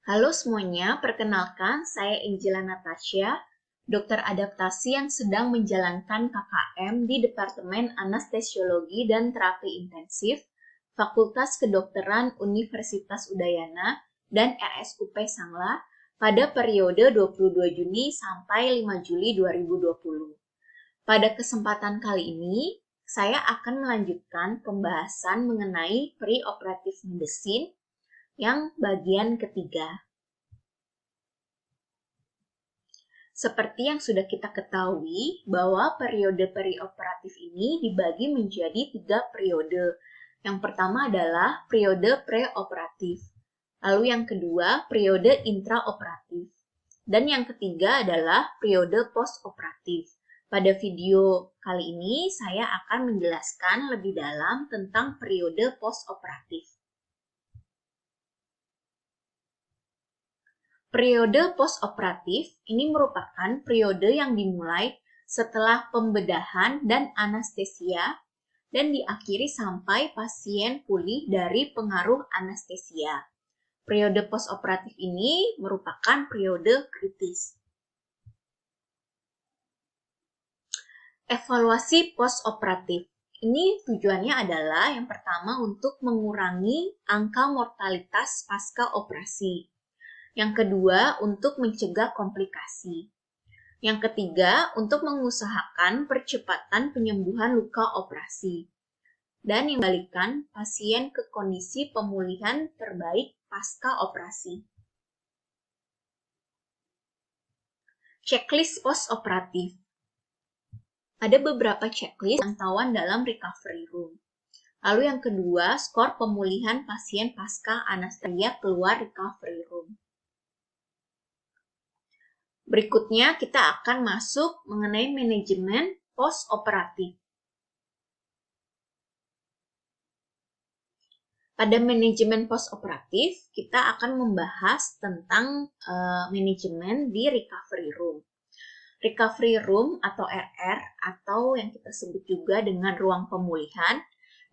Halo semuanya, perkenalkan saya Angela Natasha, dokter adaptasi yang sedang menjalankan KKM di Departemen Anestesiologi dan Terapi Intensif, Fakultas Kedokteran Universitas Udayana dan RSUP Sangla pada periode 22 Juni sampai 5 Juli 2020. Pada kesempatan kali ini, saya akan melanjutkan pembahasan mengenai pre-operative medicine yang bagian ketiga. Seperti yang sudah kita ketahui, bahwa periode perioperatif ini dibagi menjadi 3 periode. Yang pertama adalah periode preoperatif. Lalu yang kedua, periode intraoperatif. Dan yang ketiga adalah periode postoperatif. Pada video kali ini, saya akan menjelaskan lebih dalam tentang periode postoperatif. Periode postoperatif ini merupakan periode yang dimulai setelah pembedahan dan anestesia dan diakhiri sampai pasien pulih dari pengaruh anestesia. Periode postoperatif ini merupakan periode kritis. Evaluasi postoperatif. Ini tujuannya adalah yang pertama untuk mengurangi angka mortalitas pasca operasi. Yang kedua, untuk mencegah komplikasi. Yang ketiga, untuk mengusahakan percepatan penyembuhan luka operasi. Dan yang membalikan pasien ke kondisi pemulihan terbaik pasca operasi. Checklist postoperatif. Ada beberapa checklist pemantauan dalam recovery room. Lalu yang kedua, skor pemulihan pasien pasca anestesia keluar recovery room. Berikutnya kita akan masuk mengenai manajemen post-operatif. Pada manajemen post-operatif, kita akan membahas tentang manajemen di recovery room. Recovery room atau RR atau yang kita sebut juga dengan ruang pemulihan,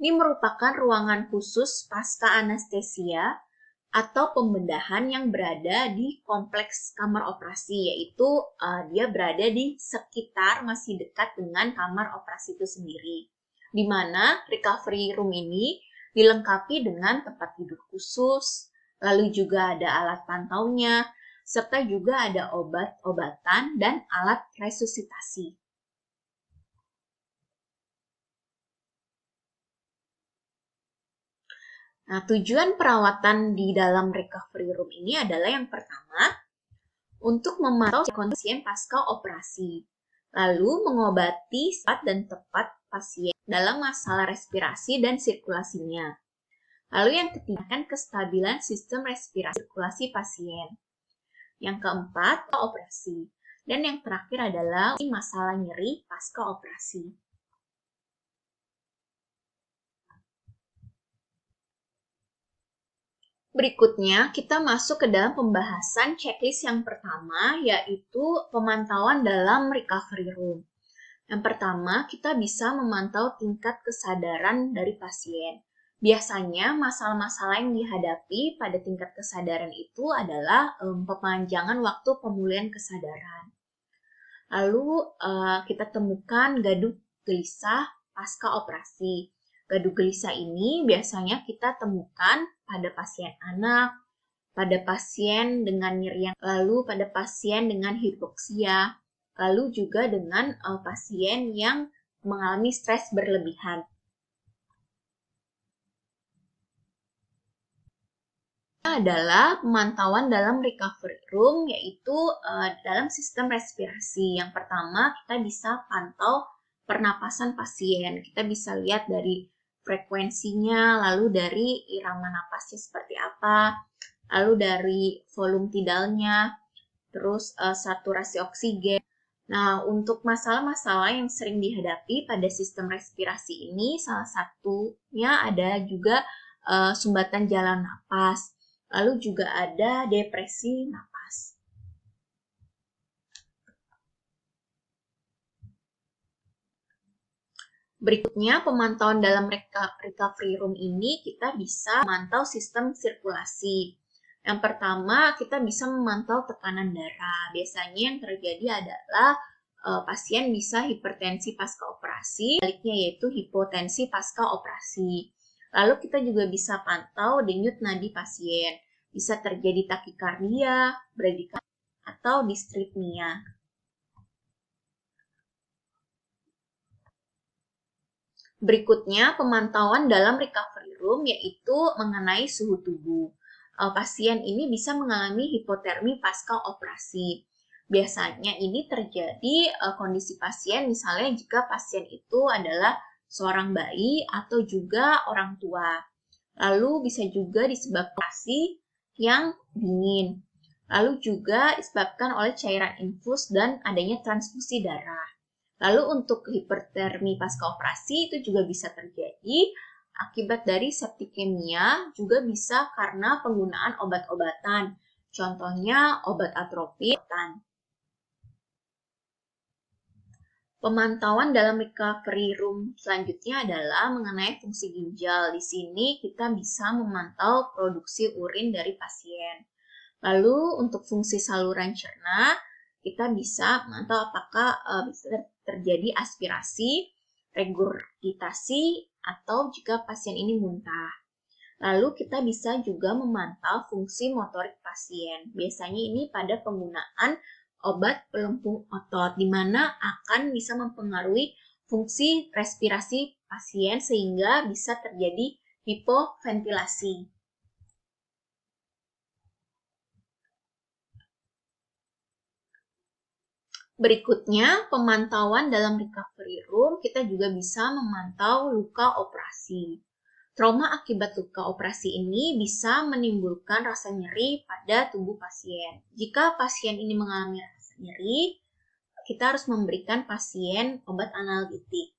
ini merupakan ruangan khusus pasca anestesia atau pembedahan yang berada di kompleks kamar operasi, yaitu dia berada di sekitar masih dekat dengan kamar operasi itu sendiri. Di mana recovery room ini dilengkapi dengan tempat tidur khusus, lalu juga ada alat pantaunya, serta juga ada obat-obatan dan alat resusitasi. Nah, tujuan perawatan di dalam recovery room ini adalah yang pertama, untuk memantau pasien pasca operasi, lalu mengobati cepat dan tepat pasien dalam masalah respirasi dan sirkulasinya. Lalu yang ketiga, kestabilan sistem respirasi sirkulasi pasien. Yang keempat, operasi. Dan yang terakhir adalah masalah nyeri pasca operasi. Berikutnya, kita masuk ke dalam pembahasan checklist yang pertama, yaitu pemantauan dalam recovery room. Yang pertama, kita bisa memantau tingkat kesadaran dari pasien. Biasanya, masalah-masalah yang dihadapi pada tingkat kesadaran itu adalah pemanjangan waktu pemulihan kesadaran. Lalu, kita temukan gaduh gelisah pasca operasi. Gaduh gelisah ini biasanya kita temukan pada pasien anak, pada pasien dengan nyeri yang lalu pada pasien dengan hipoksia, lalu juga dengan pasien yang mengalami stres berlebihan. Adalah pemantauan dalam recovery room, yaitu dalam sistem respirasi. Yang pertama, kita bisa pantau pernapasan pasien. Kita bisa lihat dari frekuensinya, lalu dari irama napasnya seperti apa, lalu dari volume tidalnya, terus saturasi oksigen. Nah, untuk masalah-masalah yang sering dihadapi pada sistem respirasi ini, salah satunya ada juga sumbatan jalan napas. Lalu juga ada depresi napas. Berikutnya, pemantauan dalam recovery room ini kita bisa memantau sistem sirkulasi. Yang pertama, kita bisa memantau tekanan darah. Biasanya yang terjadi adalah pasien bisa hipertensi pasca operasi, sebaliknya yaitu hipotensi pasca operasi. Lalu kita juga bisa pantau denyut nadi pasien. Bisa terjadi takikardia, bradikardia, atau distritmia. Berikutnya, pemantauan dalam recovery room yaitu mengenai suhu tubuh. Pasien ini bisa mengalami hipotermi pasca operasi. Biasanya ini terjadi kondisi pasien misalnya jika pasien itu adalah seorang bayi atau juga orang tua. Lalu bisa juga disebabkan operasi yang dingin. Lalu juga disebabkan oleh cairan infus dan adanya transfusi darah. Lalu untuk hipertermi pasca operasi itu juga bisa terjadi akibat dari septikemia, juga bisa karena penggunaan obat-obatan. Contohnya obat atropin. Pemantauan dalam recovery room selanjutnya adalah mengenai fungsi ginjal. Di sini kita bisa memantau produksi urin dari pasien. Lalu untuk fungsi saluran cerna, kita bisa memantau apakah bisa terjadi aspirasi, regurgitasi, atau jika pasien ini muntah. Lalu kita bisa juga memantau fungsi motorik pasien. Biasanya ini pada penggunaan obat pelempung otot, di mana akan bisa mempengaruhi fungsi respirasi pasien sehingga bisa terjadi hipoventilasi. Berikutnya, pemantauan dalam recovery room, kita juga bisa memantau luka operasi. Trauma akibat luka operasi ini bisa menimbulkan rasa nyeri pada tubuh pasien. Jika pasien ini mengalami rasa nyeri, kita harus memberikan pasien obat analgetik.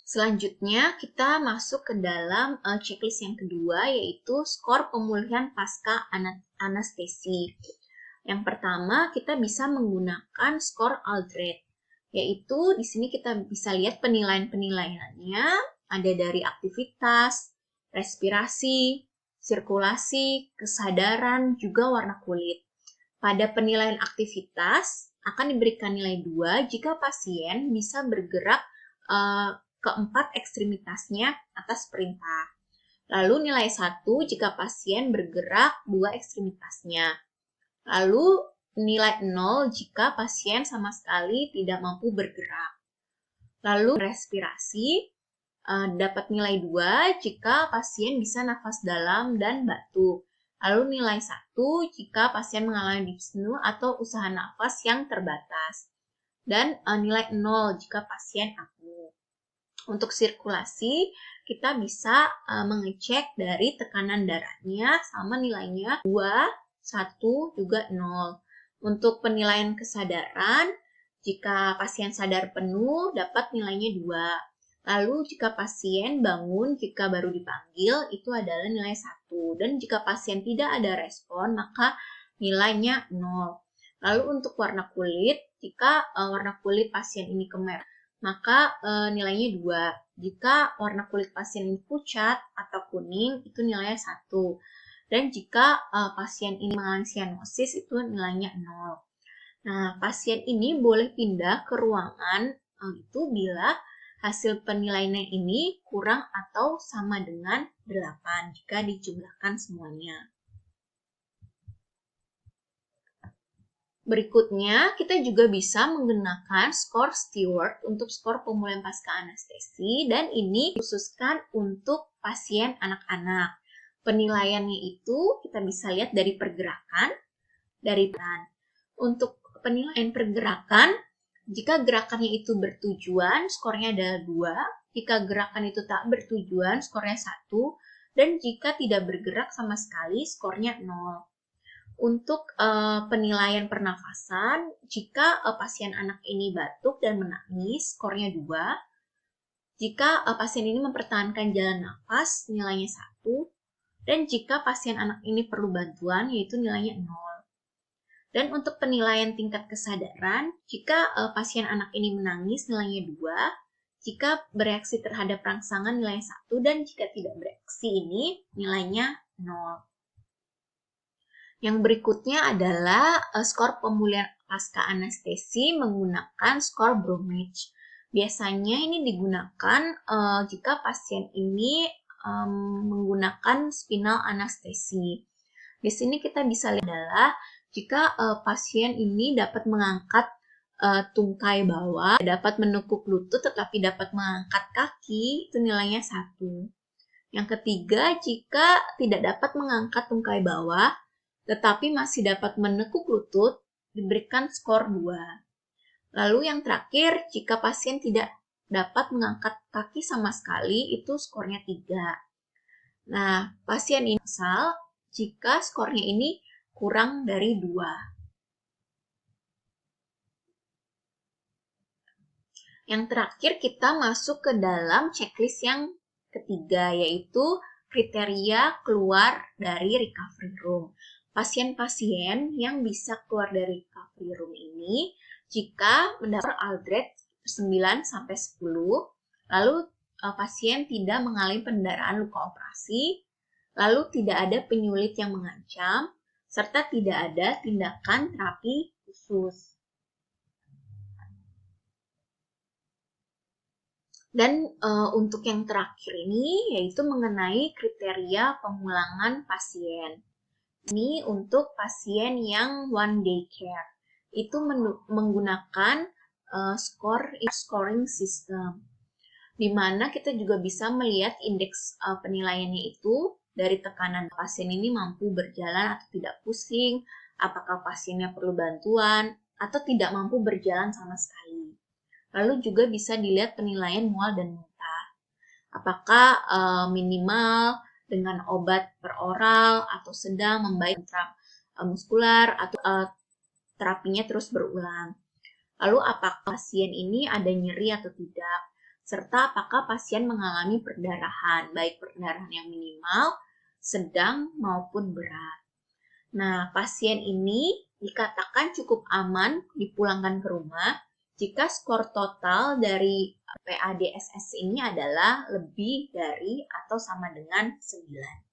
Selanjutnya, kita masuk ke dalam checklist yang kedua, yaitu skor pemulihan pasca anestesi. Yang pertama, kita bisa menggunakan skor Aldred, yaitu di sini kita bisa lihat penilaian-penilaiannya, ada dari aktivitas, respirasi, sirkulasi, kesadaran, juga warna kulit. Pada penilaian aktivitas, akan diberikan nilai 2 jika pasien bisa bergerak keempat ekstremitasnya atas perintah. Lalu nilai 1 jika pasien bergerak 2 ekstremitasnya. Lalu nilai 0 jika pasien sama sekali tidak mampu bergerak. Lalu respirasi dapat nilai 2 jika pasien bisa nafas dalam dan batuk. Lalu nilai 1 jika pasien mengalami dyspnea atau usaha nafas yang terbatas. Dan nilai 0 jika pasien apnea. Untuk sirkulasi, kita bisa mengecek dari tekanan darahnya sama nilainya 2, 1, juga 0. Untuk penilaian kesadaran, jika pasien sadar penuh, dapat nilainya 2. Lalu jika pasien bangun jika baru dipanggil, itu adalah nilai 1. Dan jika pasien tidak ada respon, maka nilainya 0. Lalu untuk warna kulit, jika warna kulit pasien ini kemerah, maka nilainya 2. Jika warna kulit pasien ini pucat atau kuning, itu nilainya 1. Dan jika pasien ini mengalami sianosis, itu nilainya 0. Nah, pasien ini boleh pindah ke ruangan itu bila hasil penilaiannya ini kurang atau sama dengan 8 jika dijumlahkan semuanya. Berikutnya, kita juga bisa menggunakan skor Stewart untuk skor pemulihan pasca anestesi, dan ini dikhususkan untuk pasien anak-anak. Penilaiannya itu kita bisa lihat dari pergerakan, dari peran. Untuk penilaian pergerakan, jika gerakannya itu bertujuan, skornya adalah 2. Jika gerakan itu tak bertujuan, skornya 1. Dan jika tidak bergerak sama sekali, skornya 0. Untuk penilaian pernafasan, jika pasien anak ini batuk dan menangis, skornya 2. Jika pasien ini mempertahankan jalan nafas, nilainya 1. Dan jika pasien anak ini perlu bantuan, yaitu nilainya 0. Dan untuk penilaian tingkat kesadaran, jika pasien anak ini menangis, nilainya 2. jika bereaksi terhadap rangsangan nilai 1 dan jika tidak bereaksi ini nilainya 0. Yang berikutnya adalah skor pemulihan pasca anestesi menggunakan skor Bromwich. Biasanya ini digunakan jika pasien ini menggunakan spinal anestesi. Di sini kita bisa lihat adalah jika pasien ini dapat mengangkat tungkai bawah, dapat menekuk lutut tetapi dapat mengangkat kaki, itu nilainya 1. Yang ketiga, jika tidak dapat mengangkat tungkai bawah, tetapi masih dapat menekuk lutut, diberikan skor 2. Lalu yang terakhir, jika pasien tidak dapat mengangkat kaki sama sekali, itu skornya 3. Nah, pasien ini asal jika skornya ini kurang dari 2. Yang terakhir, kita masuk ke dalam checklist yang ketiga, yaitu kriteria keluar dari recovery room. Pasien-pasien yang bisa keluar dari recovery room ini jika mendapat Aldred 9-10, lalu pasien tidak mengalami pendarahan luka operasi, lalu tidak ada penyulit yang mengancam, serta tidak ada tindakan terapi khusus. Dan untuk yang terakhir ini yaitu mengenai kriteria pemulangan pasien. Ini untuk pasien yang one day care. Itu menggunakan scoring system. Di mana kita juga bisa melihat indeks penilaiannya itu dari tekanan pasien ini mampu berjalan atau tidak pusing, apakah pasiennya perlu bantuan, atau tidak mampu berjalan sama sekali. Lalu juga bisa dilihat penilaian mual dan muntah. Apakah minimal dengan obat per oral atau sedang membaik muskular atau terapinya terus berulang. Lalu apakah pasien ini ada nyeri atau tidak, serta apakah pasien mengalami perdarahan, baik perdarahan yang minimal, sedang maupun berat. Nah, pasien ini dikatakan cukup aman dipulangkan ke rumah jika skor total dari PADSS ini adalah lebih dari atau sama dengan 9.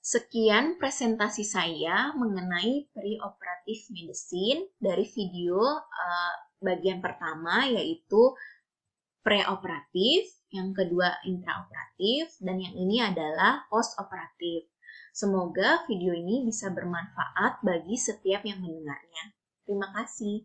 Sekian presentasi saya mengenai preoperative medicine dari video bagian pertama yaitu preoperatif, yang kedua intraoperatif, dan yang ini adalah postoperatif. Semoga video ini bisa bermanfaat bagi setiap yang mendengarnya. Terima kasih.